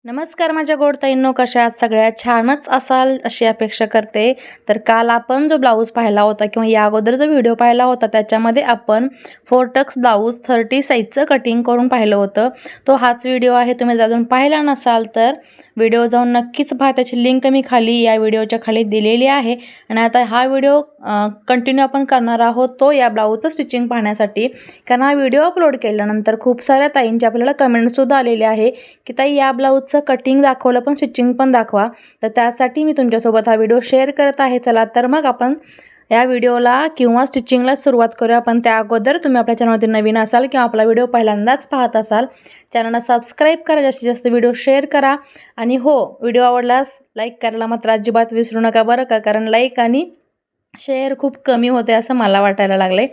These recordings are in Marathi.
नमस्कार माझ्या गोड ताईंनो, कशा आहात? सगळ्या छानच असाल अशी अपेक्षा करते. तर काल आपण जो ब्लाऊज पाहिला होता किंवा या अगोदर जो व्हिडिओ पाहिला होता त्याच्यामध्ये आपण 4 टक्स ब्लाऊज 30 साईजचं कटिंग करून पाहिलं होतं. तो हाच व्हिडिओ आहे. तुम्ही अजून पाहिला नसाल तर व्हिडिओ जाऊन नक्कीच पहा. त्याची लिंक मी खाली या व्हिडिओच्या खाली दिलेली आहे. आणि आता हा व्हिडिओ कंटिन्यू आपण करणार आहोत तो या ब्लाऊजचं स्टिचिंग पाहण्यासाठी. कारण हा व्हिडिओ अपलोड केल्यानंतर खूप साऱ्या ताईंची आपल्याला कमेंटसुद्धा आलेली आहे की ताई या ब्लाऊजचं कटिंग दाखवलं पण स्टिचिंग पण दाखवा. तर त्यासाठी मी तुमच्यासोबत हा व्हिडिओ शेअर करत आहे. चला तर मग आपण या व्हिडिओला किंवा स्टिचिंगला सुरुवात करूया. पण त्या अगोदर तुम्ही आपल्या चॅनलवरती नवीन असाल किंवा आपला व्हिडिओ पहिल्यांदाच पाहत असाल, चॅनलला सबस्क्राईब करा, जास्तीत जास्त व्हिडिओ शेअर करा. आणि हो, व्हिडिओ आवडल्यास लाईक करायला मात्र अजिबात विसरू नका बरं का, कारण लाईक आणि शेअर खूप कमी होते असं मला वाटायला लागले.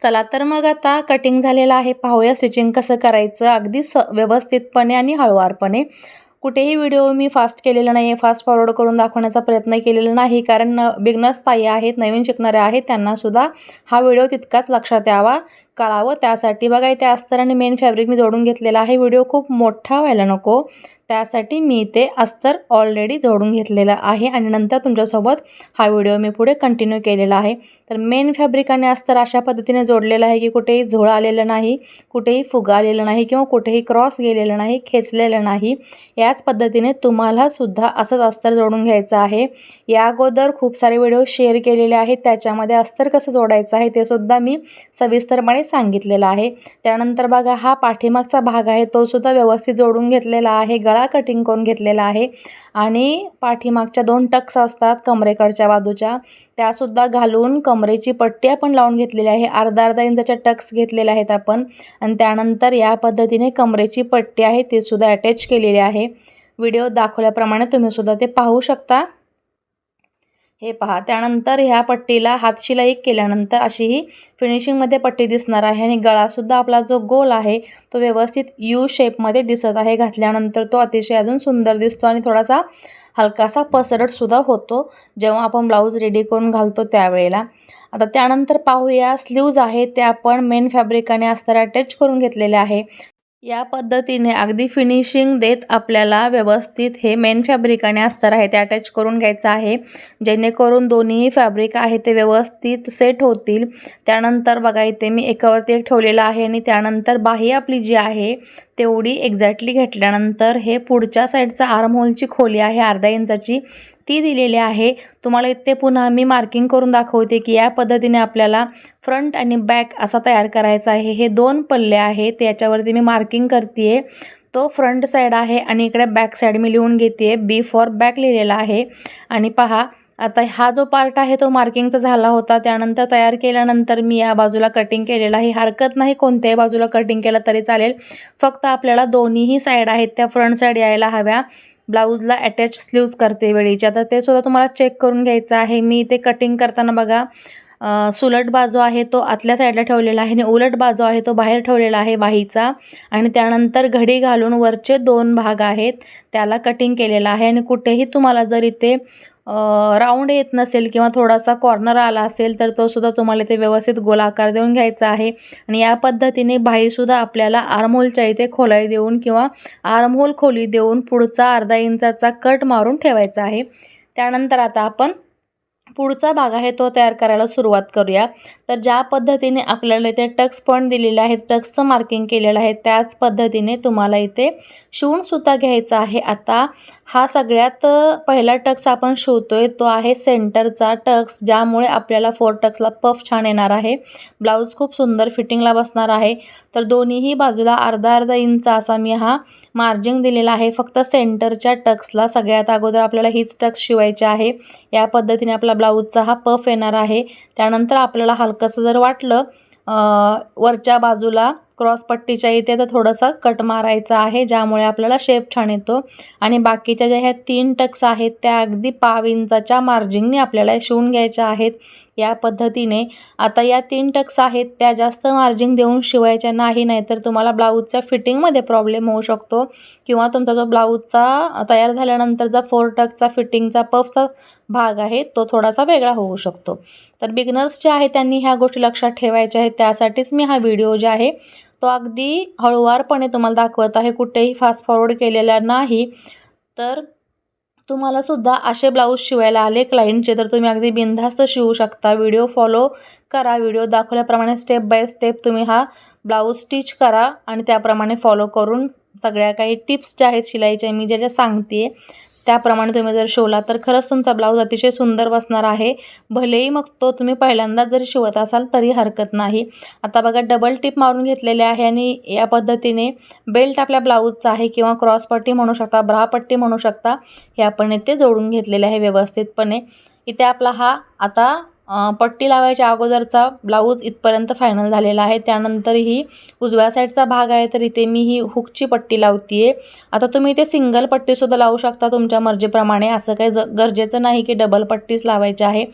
चला तर मग आता कटिंग झालेलं आहे. पाहूया स्टिचिंग कसं करायचं अगदी व्यवस्थितपणे आणि हळूवारपणे. कुठेही व्हिडिओ मी फास्ट केलेला नाही आहे, फास्ट फॉरवर्ड करून दाखवण्याचा प्रयत्न केलेला नाही, कारण बिगनर्स ताई आहेत, नवीन शिकणारे आहेत, त्यांनासुद्धा हा व्हिडिओ तितकाच लक्षात यावा, कळावं. त्यासाठी बघा इथे अस्तर आणि मेन फॅब्रिक मी जोडून घेतलेला आहे. व्हिडिओ खूप मोठा व्हायला नको त्यासाठी मी इथे अस्तर ऑलरेडी जोडून घेतलेलं आहे आणि नंतर तुमच्यासोबत हा व्हिडिओ मी पुढे कंटिन्यू केलेला आहे. तर मेन फॅब्रिक आणि अस्तर अशा पद्धतीने जोडलेलं आहे की कुठेही झोळ आलेलं नाही, कुठेही फुगा आलेलं नाही किंवा कुठेही क्रॉस गेलेलं नाही, खेचलेलं नाही. याच पद्धतीने तुम्हाला सुद्धा असंच अस्तर जोडून घ्यायचं आहे. या अगोदर खूप सारे व्हिडिओ शेअर केलेले आहेत, त्याच्यामध्ये अस्तर कसं जोडायचं आहे ते सुद्धा मी सविस्तरपणे सांगितलेलं आहे. त्यानंतर बघा हा पाठीमागचा भाग आहे तो सुद्धा व्यवस्थित जोडून घेतलेला आहे, गळा कटिंग करून घेतलेला आहे आणि पाठीमागच्या 2 टक्स असतात कमरेकडच्या बाजूच्या त्यासुद्धा घालून कमरेची पट्टी आपण लावून घेतलेली आहे. अर्धा इंचाच्या टक्स घेतलेले आहेत आपण आणि त्यानंतर या पद्धतीने कमरेची पट्टी आहे ते सुद्धा अटॅच केलेली आहे. व्हिडिओ दाखवल्याप्रमाणे तुम्ही सुद्धा ते पाहू शकता. हे पहा, त्यानंतर ह्या पट्टीला हातशिलाई केल्यानंतर अशी ही फिनिशिंगमध्ये पट्टी दिसणार आहे आणि गळासुद्धा आपला जो गोल आहे तो व्यवस्थित यू शेपमध्ये दिसत आहे. घातल्यानंतर तो अतिशय अजून सुंदर दिसतो आणि थोडासा हलकासा पसरटसुद्धा होतो जेव्हा आपण ब्लाऊज रेडी करून घालतो त्यावेळेला. आता त्यानंतर पाहूया स्लीव्ज आहे ते आपण मेन फॅब्रिकाने अस्तर अटॅच करून घेतलेले आहे. या पद्धतीने अगदी फिनिशिंग देत आपल्याला व्यवस्थित हे मेन फॅब्रिक आणि अस्तर आहे ते अटॅच करून घ्यायचं आहे, जेणेकरून दोन्ही फॅब्रिक आहे ते व्यवस्थित सेट होतील. त्यानंतर बघा इथे मी एकावरती एक ठेवलेलं आहे आणि त्यानंतर बाही आपली जी आहे तेवढी एक्झॅक्टली घेतल्यानंतर हे पुढच्या साईडचा आर्महोलची खोली आहे अर्धा इंचाची ती दिलेली आहे. तुम्हाला इथे पुन्हा मी मार्किंग करून दाखवते की या पद्धतीने आपल्याला फ्रंट आणि बॅक असा तयार करायचा आहे. हे 2 पल्ले आहेत याच्यावरती मी मार्किंग करते तो फ्रंट साईड आहे आणि इकडे बॅक साईड मी लिहून घेते, बी फॉर बॅक लिहिलेला आहे. आणि पहा आता हा जो पार्ट आहे तो मार्किंगचा झाला होता, त्यानंतर तयार केल्यानंतर मी या बाजूला कटिंग केलेलं आहे. हरकत नाही कोणत्याही बाजूला कटिंग केलं तरी चालेल, फक्त आपल्याला दोन्हीही साईड आहेत त्या फ्रंट साईड यायला हव्या. ब्लाऊजला अटॅच स्लीव्ज करते वेळीच्या तर ते सुद्धा तुम्हाला चेक करून घ्यायचं आहे. मी इथे कटिंग करताना बघा सुलट बाजू आहे तो आतल्या साईडला ठेवलेला आहे आणि उलट बाजू आहे तो बाहेर ठेवलेला आहे बाहीचा. आणि त्यानंतर घडी घालून वरचे 2 भाग आहेत त्याला कटिंग केलेला आहे. आणि कुठेही तुम्हाला जर इथे राऊंड येत नसेल किंवा थोडासा कॉर्नर आला असेल तर तो सुद्धा तुम्हाला इथे व्यवस्थित गोलाकार देऊन घ्यायचा आहे. आणि या पद्धतीने बाहीसुद्धा आपल्याला आर्महोलच्या इथे खोलाई देऊन किंवा आर्महोल खोली देऊन पुढचा अर्धा इंचाचा कट मारून ठेवायचा आहे. त्यानंतर आता आपण पुढचा भाग आहे तो तयार करायला सुरुवात करूया. तर ज्या पद्धतीने आपल्याला इथे टक्स पॉईंट दिलेले आहेत, टक्सचं मार्किंग केलेलं आहे, त्याच पद्धतीने तुम्हाला इथे शिवूनसुद्धा घ्यायचा आहे. आता हा सगळ्यात पहिला टक्स आपण शिवतोय तो आहे सेंटरचा टक्स, ज्यामुळे आपल्याला 4 टक्सला पफ छान येणार आहे, ब्लाऊज खूप सुंदर फिटिंगला बसणार आहे. तर दोन्हीही बाजूला अर्धा इंच असा मी हा मार्जिंग दिलेला आहे. फक्त सेंटरच्या टक्सला सगळ्यात अगोदर आपल्याला हीच टक्स शिवायची आहे. या पद्धतीने आपला ब्लाऊजचा हा पफ येणार आहे. त्यानंतर आपल्याला हलकंसं जर वाटलं वरच्या बाजूला क्रॉसपट्टीच्या इथे तर थोडंसं कट मारायचा आहे, ज्यामुळे आपल्याला शेप छान येतो. आणि बाकीच्या ज्या ह्या 3 टक्स आहेत त्या अगदी पाव इंचाच्या मार्जिंगने आपल्याला शिवून घ्यायच्या आहेत. या पद्धतीने आता या 3 टक्स आहेत त्या जास्त मार्जिंग देऊन शिवायच्या नाही, नाहीतर तुम्हाला ब्लाऊजच्या फिटिंगमध्ये प्रॉब्लेम होऊ शकतो किंवा तुमचा जो ब्लाऊजचा तयार झाल्यानंतरचा 4 टक्सचा फिटिंगचा पफचा भाग आहे तो थोडासा वेगळा होऊ शकतो. तर बिगनर्स जे आहे त्यांनी ह्या गोष्टी लक्षात ठेवायच्या आहेत, त्यासाठीच मी हा व्हिडिओ जे आहे तो अगदी हळूवारपणे तुम्हाला दाखवत आहे, कुठेही फास्ट फॉरवर्ड केलेला नाही. तर तुम्हाला सुद्धा असे ब्लाऊज शिवायला आले क्लायंटचे तर तुम्ही अगदी बिनधास्त शिवू शकता. व्हिडिओ फॉलो करा. व्हिडिओ दाखवल्याप्रमाणे स्टेप बाय स्टेप तुम्ही हा ब्लाऊज स्टिच करा आणि त्याप्रमाणे फॉलो करून सगळ्या काही टिप्स ज्या आहेत शिलाईच्या मी ज्या सांगते त्याप्रमाणे तुम्ही जर शिवला तर खरंच तुमचा ब्लाऊज अतिशय सुंदर बसणार आहे. भलेही मग तो तुम्ही पहिल्यांदाच जरी शिवत असाल तरी हरकत नाही. आता बघा डबल टिप मारून घेतलेले आहे आणि या पद्धतीने बेल्ट आपल्या ब्लाऊजचा आहे किंवा क्रॉसपट्टी म्हणू शकता, ब्रापट्टी म्हणू शकता, हे आपण इथे जोडून घेतलेले आहे व्यवस्थितपणे. इथे आपला हा आता पट्टी लावायच्या अगोदरचा ब्लाऊज इथपर्यंत फायनल झालेला आहे. त्यानंतर ही उजव्या साईडचा भाग आहे तर इथे मी ही हुकची पट्टी लावते आहे. आता तुम्ही इथे सिंगल पट्टीसुद्धा लावू शकता तुमच्या मर्जीप्रमाणे. असं काही गरजेचं नाही की डबल पट्टीच लावायची आहे.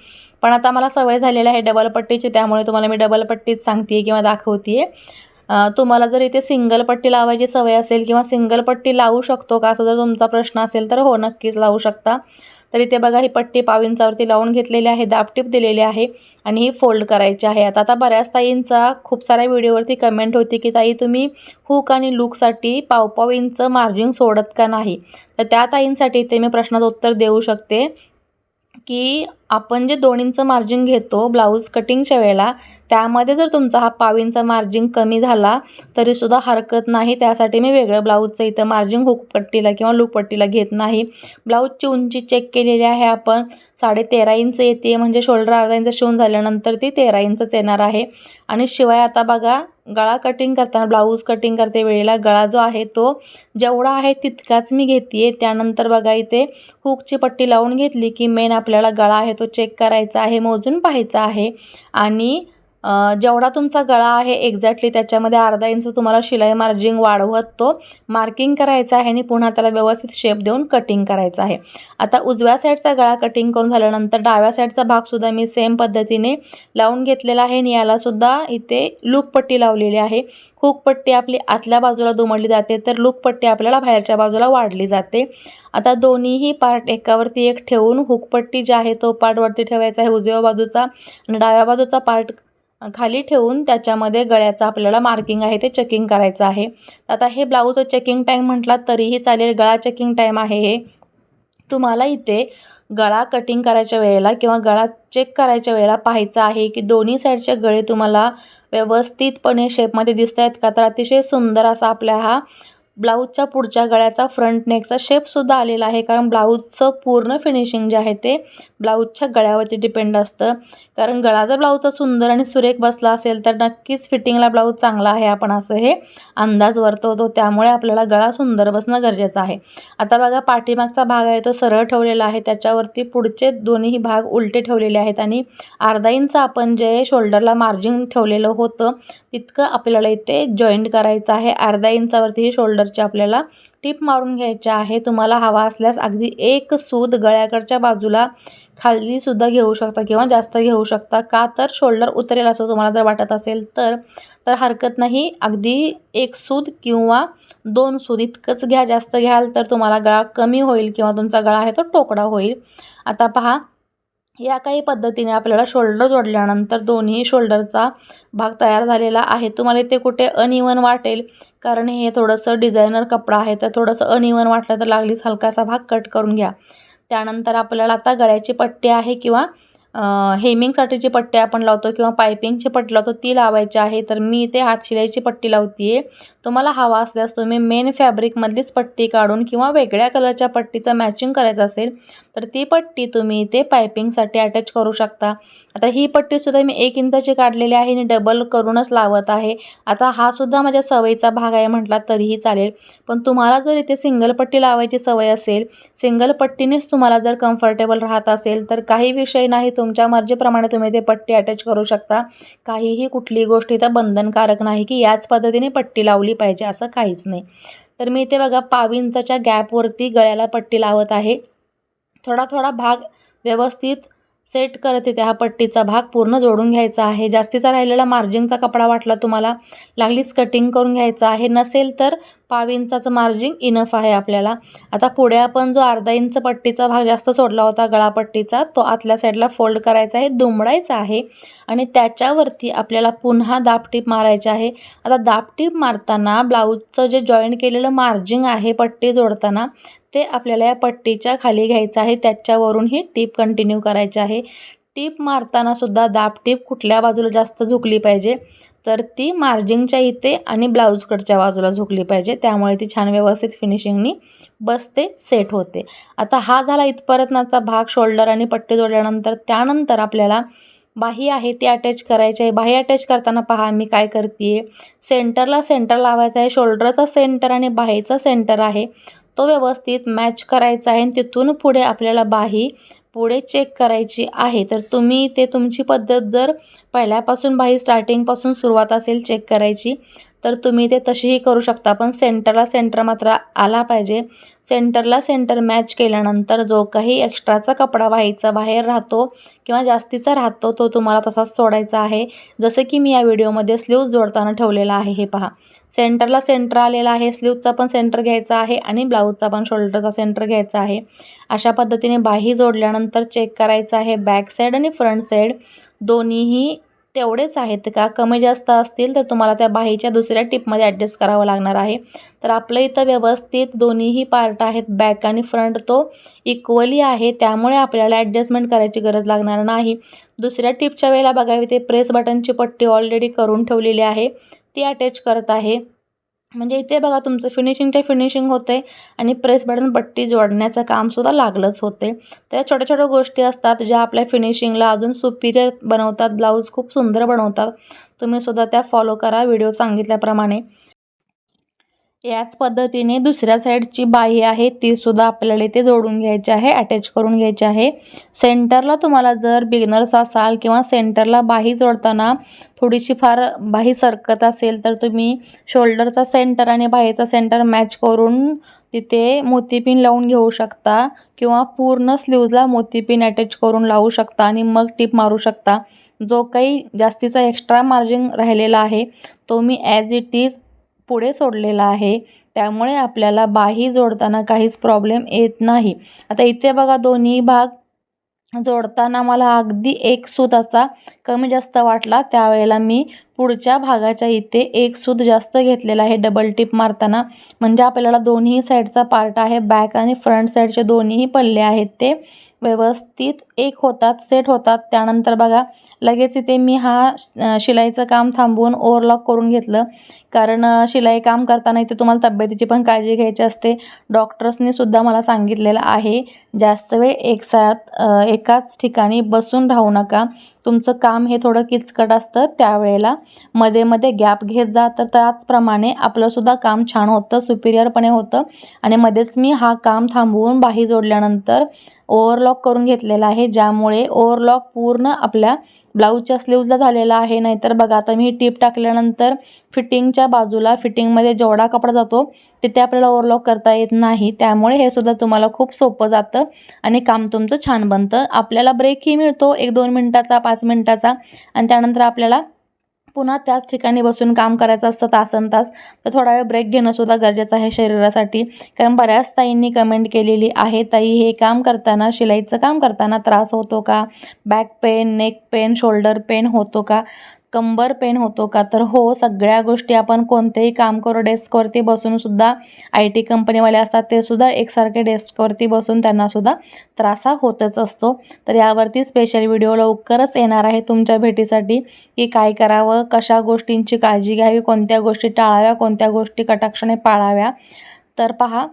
पण आता मला सवय झालेली आहे डबल पट्टीची, त्यामुळे तुम्हाला मी डबल पट्टीच सांगते आहे किंवा दाखवते आहे. तुम्हाला जर इथे सिंगल पट्टी लावायची सवय असेल किंवा सिंगल पट्टी लावू शकतो का असं जर तुमचा प्रश्न असेल तर हो, नक्कीच लावू शकता. तर इथे बघा ही पट्टी 1.5 इंचावरती लावून घेतलेली आहे, दाबटीप दिलेली आहे आणि ही फोल्ड करायची आहे. आता बऱ्याच ताईंचा खूप साऱ्या व्हिडिओवरती कमेंट होती की ताई तुम्ही हुक आणि लूकसाठी 1.5 इंच मार्जिन सोडत का नाही. तर त्या ताईंसाठी इथे मी प्रश्नाचं उत्तर देऊ शकते की आपण जे 2 इंच मार्जिन घेतो ब्लाऊज कटिंगच्या वेळेला त्यामध्ये जर तुमचा हा 1.5 इंच मार्जिन कमी झाला तरीसुद्धा हरकत नाही. त्यासाठी मी वेगळं ब्लाऊजचं इथं मार्जिन हुक पट्टीला किंवा लूक पट्टीला घेत नाही. ब्लाऊजची उंची चेक केलेली आहे आपण 13.5 इंच येते, म्हणजे शोल्डर अर्धा इंच शिवून झाल्यानंतर ती 13 इंचच येणार आहे. आणि शिवाय आता बघा गळा कटिंग करताना ब्लाऊज कटिंग करते वेळेला गळा जो आहे तो जेवढा आहे तितकाच मी घेते आहे. त्यानंतर बघा इथे हुकची पट्टी लावून घेतली की मेन आपल्याला गळा आहे तो चेक करायचा आहे, मोजून पाहायचा आहे आणि जेवढा तुमचा गळा आहे एक्झॅक्टली त्याच्यामध्ये अर्धा इंच तुम्हाला शिलाई मार्जिन वाढवत तो मार्किंग करायचा आहे आणि पुन्हा त्याला व्यवस्थित शेप देऊन कटिंग करायचा आहे. आता उजव्या साईडचा गळा कटिंग करून झाल्यानंतर डाव्या साईडचा भागसुद्धा मी सेम पद्धतीने लावून घेतलेला आहे आणि यालासुद्धा इथे लूक पट्टी लावलेली आहे. हुक पट्टी आपली आतल्या बाजूला दुमडली जाते तर लूक पट्टी आपल्याला बाहेरच्या बाजूला वाढली जाते. आता दोन्हीही पार्ट एकावरती एक ठेवून हुक पट्टी जी आहे तो पार्ट वरती ठेवायचा आहे उजव्या बाजूचा आणि डाव्या बाजूचा पार्ट खाली ठेवून त्याच्यामध्ये गळ्याचं आपल्याला मार्किंग आहे ते चेकिंग करायचं आहे. आता हे ब्लाऊज चेकिंग टाईम म्हटला तरीही चालेल, गळा चेकिंग टाईम आहे हे. तुम्हाला इथे गळा कटिंग करायच्या वेळेला किंवा गळा चेक करायच्या वेळेला पाहायचं आहे की दोन्ही साईडचे गळे तुम्हाला व्यवस्थितपणे शेपमध्ये दिसत आहेत का. तर अतिशय सुंदर असा आपल्या हा ब्लाऊजच्या पुढच्या गळ्याचा फ्रंट नेकचा शेपसुद्धा आलेला आहे, कारण ब्लाऊजचं पूर्ण फिनिशिंग जे आहे ते ब्लाऊजच्या गळ्यावरती डिपेंड असतं. कारण गळा जर ब्लाऊजचा सुंदर आणि सुरेख बसला असेल तर नक्कीच फिटिंगला ब्लाऊज चांगला आहे आपण असं हे अंदाज वर्तवतो. त्यामुळे आपल्याला गळा सुंदर बसणं गरजेचं आहे. आता बघा पाठीमागचा भाग आहे तो सरळ ठेवलेला आहे, त्याच्यावरती पुढचे दोन्ही भाग उलटे ठेवलेले आहेत आणि अर्धा इंच आपण जे शोल्डरला मार्जिन ठेवलेलं होतं तितकं आपल्याला इथे जॉईंट करायचं आहे. अर्धा इंचावरती शोल्डरची आपल्याला टिप मारून घ्यायची आहे. तुम्हाला हवा असल्यास अगदी एक सूद गळ्याकडच्या बाजूला खाली सुद्धा घेऊ शकता किंवा जास्त घेऊ शकता, का तर शोल्डर उतरेल असं तुम्हाला जर वाटत असेल तर हरकत नाही. अगदी एक सूद किंवा 2 सूद इतकंच घ्या, जास्त घ्याल तर तुम्हाला गळा कमी होईल किंवा तुमचा गळा आहे तो टोकडा होईल. आता पहा या काही पद्धतीने आपल्याला शोल्डर जोडल्यानंतर दोन्ही शोल्डरचा भाग तयार झालेला आहे. तुम्हाला इथे कुठे अनइवन वाटेल कारण हे थोडंसं डिझायनर कपडा आहे तर थोडंसं अनइवन वाटलं तर लागलीच हलकासा भाग कट करून घ्या. त्यानंतर आपल्याला आता गळ्याची पट्टी आहे किंवा हेमिंगसाठीची पट्टी आपण लावतो किंवा पायपिंगची पट्टी लावतो ती लावायची आहे. तर मी इथे हातशिलाईची पट्टी लावते आहे. तुम्हाला हवा असल्यास तुम्ही मेन फॅब्रिकमधलीच पट्टी काढून किंवा वेगळ्या कलरच्या पट्टीचं मॅचिंग करायचं असेल तर ती पट्टी तुम्ही इथे पायपिंगसाठी अटॅच करू शकता. आता ही पट्टीसुद्धा मी 1 इंचाची काढलेली आहे आणि डबल करूनच लावत आहे. आता हा सुद्धा माझ्या सवयीचा भाग आहे म्हटला तरीही चालेल, पण तुम्हाला जर इथे सिंगल पट्टी लावायची सवय असेल, सिंगल पट्टीनेच तुम्हाला जर कम्फर्टेबल राहत असेल तर काही विषय नाही, तुमच्या मर्जीप्रमाणे तुम्ही ते पट्टी अटॅच करू शकता. काहीही कुठलीही गोष्ट इथं बंधनकारक नाही की याच पद्धतीने पट्टी लावली पाहिजे असं काहीच नाही. तर मी इथे बघा 1.5 इंचाच्या गॅपवरती गळ्याला पट्टी लावत आहे. थोडा थोडा भाग व्यवस्थित सेट करत इथे हा पट्टीचा भाग पूर्ण जोडून घ्यायचा आहे. जास्तीचा राहिलेला मार्जिनचा कपडा वाटला तुम्हाला लागलीच कटिंग करून घ्यायचा आहे, नसेल तर पाव इंचाचं मार्जिन इनफ आहे आपल्याला. आता पुढे आपण जो अर्धा इंच पट्टीचा भाग जास्त सोडला होता गळापट्टीचा, तो आतल्या साईडला फोल्ड करायचा आहे, दुमडायचा आहे आणि त्याच्यावरती आपल्याला पुन्हा दाबटीप मारायची आहे. आता दाबटीप मारताना ब्लाऊजचं जे जॉईंट केलेलं मार्जिन आहे पट्टी जोडताना, ते आपल्याला या पट्टीच्या खाली घ्यायचं आहे. त्याच्यावरून ही टीप कंटिन्यू करायची आहे. टीप मारताना सुद्धा दाबटीप कुठल्या बाजूला जास्त झुकली पाहिजे, तर ती मार्जिनच्या इथे आणि ब्लाऊज कटच्या बाजूला झुकली पाहिजे. त्यामुळे ती छान व्यवस्थित फिनिशिंगनी बसते, सेट होते. आता हा झाला इथपर्यंतचा भाग शोल्डर आणि पट्टी जोडल्यानंतर. त्यानंतर आपल्याला बाही आहे ती अटॅच करायची आहे. बाही अटॅच करताना पहा मी काय करते, सेंटरला सेंटर लावायचा आहे. शोल्डरचा सेंटर आणि बाहीचा सेंटर आहे तो व्यवस्थित मॅच करायचा आहे. तिथून पुढे आपल्याला बाही पुढे चेक करायची आहे. तर तुम्ही ते तुमची पद्धत, जर पहिल्यापासून बाही स्टार्टिंगपासून सुरुवात असेल चेक करायची, तर तुम्ही ते तशीही करू शकता. पण सेंटरला सेंटर मात्र आला पाहिजे. सेंटरला सेंटर मॅच केल्यानंतर जो काही एक्स्ट्राचा कपडा बाहीचा बाहेर राहतो किंवा जास्तीचा राहतो, तो तुम्हाला तसाच सोडायचा आहे. जसं की मी या व्हिडिओमध्ये स्लीव जोडताना ठेवलेला आहे. हे पहा, सेंटरला सेंटर आलेला आहे. स्लीवचा पण सेंटर घ्यायचा आहे आणि ब्लाऊजचा पण शोल्डरचा सेंटर घ्यायचा आहे. अशा पद्धतीने बाही जोडल्यानंतर चेक करायचं आहे. बॅक साईड आणि फ्रंट साईड दोन्हीही तेवढेच आहेत का, कमी जास्त असतील तर तुम्हाला त्या बाहीच्या दुसऱ्या टिपमध्ये ॲडजस्ट करावं लागणार आहे. तर आपलं इथं व्यवस्थित दोन्हीही पार्ट आहेत, बॅक आणि फ्रंट, तो इक्वली आहे. त्यामुळे आपल्याला ॲडजस्टमेंट करायची गरज लागणार नाही. दुसऱ्या टिपच्या वेळेला बघावी, ते प्रेस बटनची पट्टी ऑलरेडी करून ठेवलेली आहे, ती अटॅच करत आहे. म्हणजे इथे बघा तुमचं फिनिशिंग होते आणि प्रेस बटन पट्टी जोडण्याचं कामसुद्धा लागलंच होते. त्या छोट्या छोट्या गोष्टी असतात ज्या आपल्या फिनिशिंगला अजून सुपिरियर बनवतात, ब्लाऊज खूप सुंदर बनवतात. तुम्ही सुद्धा त्या फॉलो करा व्हिडिओ सांगितल्याप्रमाणे. याच पद्धतीने दुसऱ्या साईडची बाही आहे ती सुद्धा आपल्याला इथे जोडून घ्यायची आहे, अटॅच करून घ्यायची आहे. सेंटरला तुम्हाला जर बिगनर्स असाल किंवा सेंटरला बाही जोडताना थोडीशी फार बाही सरकत असेल, तर तुम्ही शोल्डरचा सेंटर आणि बाहीचा सेंटर मॅच करून तिथे मोतीपिन लावून घेऊ शकता किंवा पूर्ण स्लीव्जला मोतीपिन अटॅच करून लावू शकता आणि मग टीप मारू शकता. जो काही जास्तीचा एक्स्ट्रा मार्जिन राहिलेला आहे तो मी ॲज इट इज पुढे सोडलेला आहे. त्यामुळे आपल्याला बाही जोडताना काहीच प्रॉब्लेम येत नाही. आता इथे बघा दोन्ही भाग जोडताना मला अगदी एक सूत असा कमी जास्त वाटला. त्यावेळेला मी पुढच्या भागाच्या इथे एक सूत जास्त घेतलेला आहे डबल टिप मारताना. म्हणजे आपल्याला दोन्ही साईडचा पार्ट आहे, बॅक आणि फ्रंट साईडचे दोन्हीही पल्ले आहेत ते व्यवस्थित एक होतात, सेट होतात. त्यानंतर बघा लगेच इथे मी शिलाईचं काम थांबवून ओव्हरलॉक करून घेतलं. कारण शिलाई काम करताना इथे तुम्हाला तब्येतीची पण काळजी घ्यायची असते. डॉक्टर्सनी सुद्धा मला सांगितलेलं आहे, जास्त वेळ एकाच ठिकाणी बसून राहू नका. तुमचं काम हे थोडं किचकट असतं, त्यावेळेला मध्ये मध्ये गॅप घेत जा. तर त्याचप्रमाणे आपलंसुद्धा काम छान होतं, सुपिरियरपणे होतं. आणि मध्येच मी काम थांबवून बाही जोडल्यानंतर ओव्हरलॉक करून घेतलेला आहे, ज्यामुळे ओव्हरलॉक पूर्ण आपल्या ब्लाऊजच्या स्लीव्जला झालेला आहे. नाहीतर बघा आता मी टीप टाकल्यानंतर फिटिंगच्या बाजूला, फिटिंगमध्ये जेवढा कपडा जातो तिथे आपल्याला ओव्हरलॉक करता येत नाही. त्यामुळे हे सुद्धा तुम्हाला खूप सोपं जातं आणि काम तुमचं छान बनतं. आपल्याला ब्रेकही मिळतो 1-2 मिनटाचा, 5 मिनटाचा. आणि त्यानंतर आपल्याला पुन्हा त्याच ठिकाणी बसून काम करायचं असतं तासनतास. तर थोडा वेळ ब्रेक घेणं सुद्धा गरजेचं आहे शरीरासाठी. कारण बऱ्याच ताईंनी कमेंट केलेली आहे, ताई हे काम करताना, शिलाईचं काम करताना त्रास होतो का? Back pain, neck pain, shoulder pain होतो का? कंबर पेन होतो का? तर हो, सगळ्या गोष्टी आपण कोणतेही काम करू डेस्कवरती बसून सुद्धा, IT कंपनीवाले असतात ते सुद्धा एकसारखे डेस्कवरती बसून त्यांनासुद्धा त्रास होतच असतो. तर यावरती स्पेशल व्हिडिओ लवकरच येणार आहे तुमच्या भेटीसाठी, की काय करावं, कशा गोष्टींची काळजी घ्यावी, कोणत्या गोष्टी टाळाव्या, कोणत्या गोष्टी कटाक्षाने पाळाव्या. तर पहा,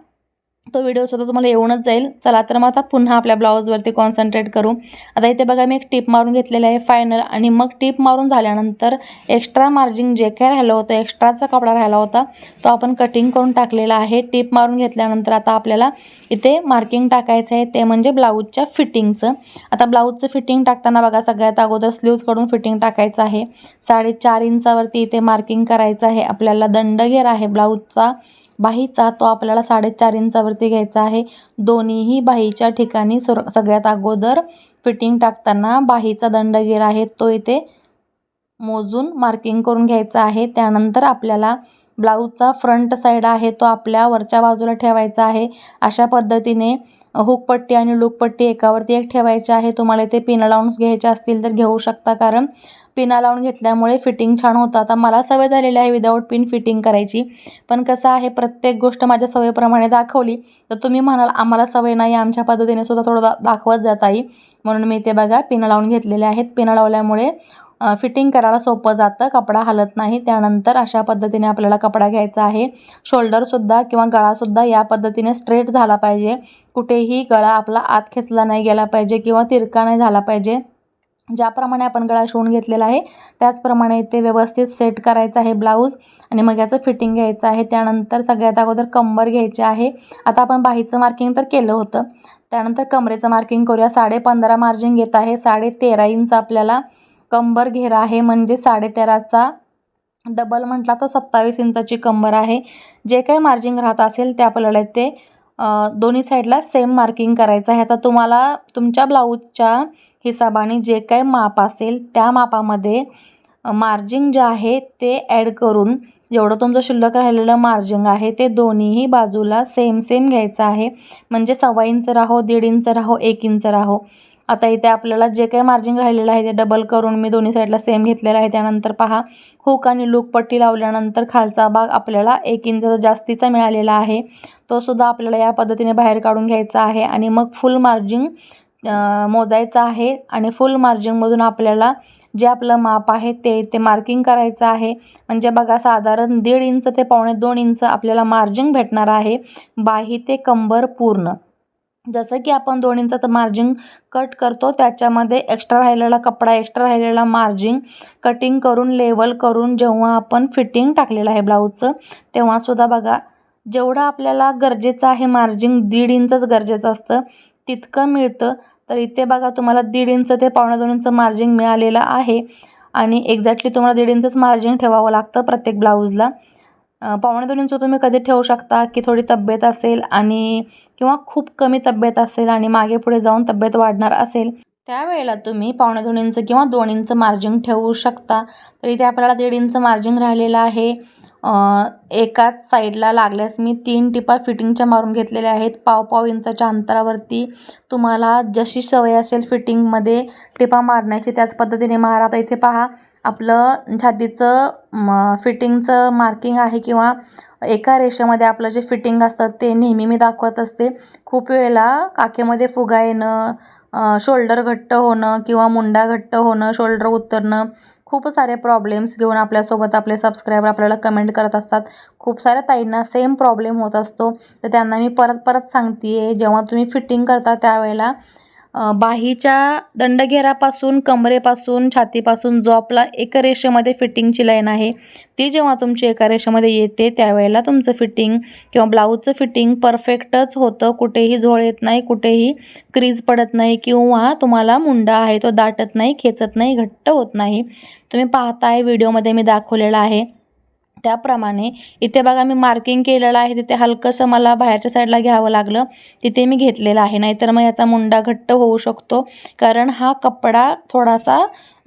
तो व्हिडिओसुद्धा तुम्हाला येऊनच जाईल. चला तर मग आता पुन्हा आपल्या ब्लाऊजवरती कॉन्सन्ट्रेट करू. आता इथे बघा मी एक टीप मारून घेतलेलं आहे फायनल. आणि मग टीप मारून झाल्यानंतर एक्स्ट्रा मार्जिन जे काय राहिलं होतं, एक्स्ट्राचा कपडा राहिला होता, तो आपण कटिंग करून टाकलेला आहे. टीप मारून घेतल्यानंतर आता आपल्याला इथे मार्किंग टाकायचं आहे, ते म्हणजे ब्लाऊजच्या फिटिंगचं. आता ब्लाऊजचं फिटिंग टाकताना बघा सगळ्यात अगोदर स्लीव्जकडून फिटिंग टाकायचं आहे. 4.5 इंचावरती इथे मार्किंग करायचं आहे. आपल्याला दंडघेर आहे ब्लाऊजचा बाहीचा, तो आपल्याला 4.5 इंचावरती घ्यायचा आहे. दोन्हीही बाहीच्या ठिकाणी सगळ्यात अगोदर फिटिंग टाकताना बाहीचा दंडघेर आहे तो इथे मोजून मार्किंग करून घ्यायचा आहे. त्यानंतर आपल्याला ब्लाऊजचा फ्रंट साईड आहे तो आपल्या वरच्या बाजूला ठेवायचा आहे. अशा पद्धतीने हुकपट्टी आणि लूकपट्टी एकावरती एक ठेवायची आहे. तुम्हाला ते पिनं लावून घ्यायचे असतील तर घेऊ शकता, कारण पिना लावून घेतल्यामुळे फिटिंग छान होतं. आता मला सवय झालेली आहे विदाऊट पिन फिटिंग करायची, पण कसं आहे प्रत्येक गोष्ट माझ्या सवयीप्रमाणे दाखवली तर तुम्ही म्हणाल आम्हाला सवय नाही, आमच्या पद्धतीने सुद्धा थोडं दाखवत जात आहे. म्हणून मी ते बघा पिनं लावून घेतलेले आहेत. पिनं लावल्यामुळे फिटिंग करायला सोपं जातं, कपडा हलत नाही. त्यानंतर अशा पद्धतीने आपल्याला कपडा घ्यायचा आहे. शोल्डरसुद्धा किंवा गळासुद्धा या पद्धतीने स्ट्रेट झाला पाहिजे. कुठेही गळा आपला आत खेचला नाही गेला पाहिजे किंवा तिरका नाही झाला पाहिजे. ज्याप्रमाणे आपण गळा शिवून घेतलेला आहे त्याचप्रमाणे ते व्यवस्थित सेट करायचं आहे ब्लाऊज आणि मग याचं फिटिंग घ्यायचं आहे. त्यानंतर सगळ्यात अगोदर कंबर घ्यायची आहे. आता आपण बाहीचं मार्किंग तर केलं होतं, त्यानंतर कमरेचं मार्किंग करूया. 15.5 मार्जिन घेत आहे. 13.5 इंच आपल्याला कंबर घेरा आहे, म्हणजे 13.5चा डबल म्हटला तर 27 इंचाची कंबर आहे. जे काही मार्जिन राहत असेल ते आपल्याला ते दोन्ही साईडला सेम मार्किंग करायचं आहे. आता तुम्हाला तुमच्या ब्लाऊजच्या हिसाबाने जे काही माप असेल त्या मापामध्ये मार्जिन जे आहे ते ॲड करून जेवढं तुमचं शिल्लक राहिलेलं मार्जिन आहे ते दोन्हीही बाजूला सेम सेम घ्यायचं आहे. म्हणजे 1.25 इंच राहो, 1.5 इंच राहो, 1 इंच राहो. आता इथे आपल्याला जे काही मार्जिन राहिलेलं आहे ते डबल करून मी दोन्ही साईडला सेम घेतलेलं आहे. त्यानंतर पहा हुक आणि लूक पट्टी लावल्यानंतर खालचा भाग आपल्याला 1 इंच जास्तीचा मिळालेला आहे. तो सुद्धा आपल्याला या पद्धतीने बाहेर काढून घ्यायचा आहे आणि मग फुल मार्जिन मोजायचं आहे आणि फुल मार्जिनमधून आपल्याला जे आपलं माप आहे ते मार्किंग करायचं आहे. म्हणजे बघा साधारण 1.5 इंच ते 1.25 इंच आपल्याला मार्जिन भेटणार आहे बाही ते कंबर पूर्ण. जसं की आपण 2 इंचाचं मार्जिन कट करतो त्याच्यामध्ये एक्स्ट्रा राहिलेला कपडा, एक्स्ट्रा राहिलेला मार्जिन कटिंग करून लेवल करून जेव्हा आपण फिटिंग टाकलेलं आहे ब्लाऊजचं तेव्हासुद्धा बघा जेवढं आपल्याला गरजेचं आहे मार्जिन 1.5 इंचच गरजेचं असतं तितकं मिळतं. तर इथे बघा तुम्हाला 1.5 इंच ते 1.25 इंच मार्जिन मिळालेलं आहे आणि एक्झॅक्टली तुम्हाला 1.5 इंचच मार्जिन ठेवावं लागतं प्रत्येक ब्लाऊजला. 1.25 इंच तुम्ही कधी ठेवू शकता की थोडी तब्येत असेल आणि किंवा खूप कमी तब्येत असेल आणि मागे पुढे जाऊन तब्येत वाढणार असेल त्यावेळेला तुम्ही 1.25 इंच किंवा 2 इंच मार्जिन ठेवू शकता. तर इथे आपल्याला 1.5 इंच मार्जिन राहिलेलं आहे. एकाच साईडला लागल्यास मी 3 टिपा फिटिंगच्या मारून घेतलेल्या आहेत. 1.5 इंचाच्या अंतरावरती तुम्हाला जशी सवय असेल फिटिंगमध्ये टिपा मारण्याची त्याच पद्धतीने मारा. आता इथे पहा आपलं छातीचं फिटिंगचं मार्किंग आहे किंवा एका रेषेमध्ये आपलं जे फिटिंग असतं ते नेहमी मी दाखवत असते. खूप वेळेला काखेमध्ये फुगा येणं, शोल्डर घट्ट होणं किंवा मुंडा घट्ट होणं, शोल्डर उतरणं, खूप सारे प्रॉब्लेम्स घेऊन आपल्यासोबत आपले सबस्क्रायबर आपल्याला कमेंट करत असतात. खूप साऱ्या ताईंना सेम प्रॉब्लेम होत असतो. तर त्यांना मी परत परत सांगते आहे जेव्हा तुम्ही फिटिंग करता त्यावेळेला बाहीच्या दंडघेरापासून कमरेपासून छातीपासून जो आपला एका रेषेमध्ये फिटिंगची लाईन आहे ती जेव्हा तुमची एका रेषेमध्ये येते त्यावेळेला तुमचं फिटिंग किंवा ब्लाऊजचं फिटिंग परफेक्टच होतं. कुठेही झोळ येत नाही, कुठेही क्रीज पडत नाही किंवा तुम्हाला मुंडा आहे तो दाटत नाही, खेचत नाही, घट्ट होत नाही. तुम्ही पाहताय व्हिडिओमध्ये मी दाखवलेलं आहे त्याप्रमाणे. इथे बघा मी मार्किंग केलेलं आहे, तिथे हलकंसं मला बाहेरच्या साईडला घ्यावं लागलं, तिथे मी घेतलेलं आहे. नाहीतर मग याचा मुंडा घट्ट होऊ शकतो, कारण हा कपडा थोडासा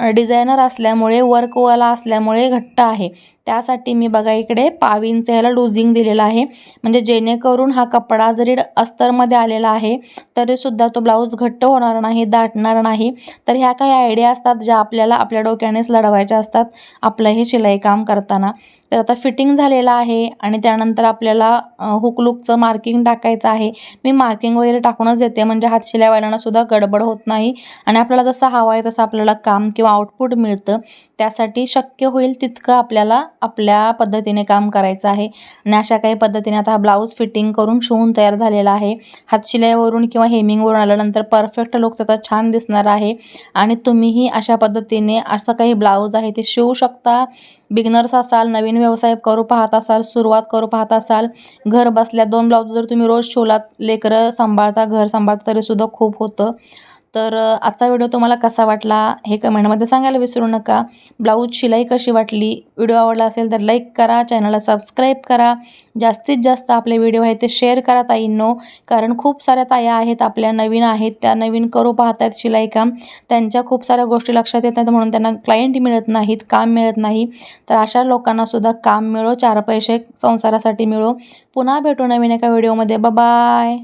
डिझायनर असल्यामुळे वर्कवाला असल्यामुळे घट्ट आहे. त्यासाठी मी बघा इकडे 1.5 इंच ह्याला लुझिंग दिलेलं आहे, म्हणजे जेणेकरून हा कपडा जरी अस्तरमध्ये आलेला आहे तरीसुद्धा तो ब्लाऊज घट्ट होणार नाही, दाटणार नाही. तर ह्या काही आयडिया असतात ज्या आपल्याला आपल्या डोक्यानेच लढवायच्या असतात आपलं हे शिलाई काम करताना. तर आता फिटिंग झालेलं आहे आणि त्यानंतर आपल्याला हुकलूकचं मार्किंग टाकायचं आहे. मी मार्किंग वगैरे टाकूनच देते म्हणजे हात शिलाईवाल्यांना सुद्धा गडबड होत नाही आणि आपल्याला जसं हवं आहे तसं आपल्याला काम किंवा आउटपुट मिळतं. त्यासाठी शक्य होईल तितकं आपल्याला आपल्या पद्धतीने काम करायचं आहे. आणि अशा काही पद्धतीने आता हा ब्लाऊज फिटिंग करून शिवून तयार झालेला आहे. हातशिलाईवरून किंवा हेमिंगवरून आल्यानंतर परफेक्ट लुक त्याचा छान दिसणार आहे आणि तुम्हीही अशा पद्धतीने असं काही ब्लाऊज आहे ते शिवू शकता. बिगनर्स असाल, नवीन व्यवसाय करू पाहत असाल, सुरुवात करू पाहत असाल, घर बसल्या 2 ब्लाऊज जर तुम्ही रोज शिवलात, लेकरं सांभाळता, घर सांभाळता तरीसुद्धा खूप होतं. तर आजचा व्हिडिओ तुम्हाला कसा वाटला हे कमेंटमध्ये सांगायला विसरू नका. ब्लाऊज शिलाई कशी वाटली, व्हिडिओ आवडला असेल तर लाईक करा, चॅनलला सबस्क्राईब करा, जास्तीत जास्त आपले व्हिडिओ आहेत ते शेअर करा ताईंनो. कारण खूप साऱ्या ताया आहेत आपल्या नवीन आहेत, त्या नवीन करू पाहत आहेत शिलाई काम, त्यांच्या खूप साऱ्या गोष्टी लक्षात येत नाहीत म्हणून त्यांना क्लायंट मिळत नाहीत, काम मिळत नाही. तर अशा लोकांना सुद्धा काम मिळो, 4 पैसे संसारासाठी मिळो. पुन्हा भेटू नवीन एका व्हिडिओमध्ये. बाय.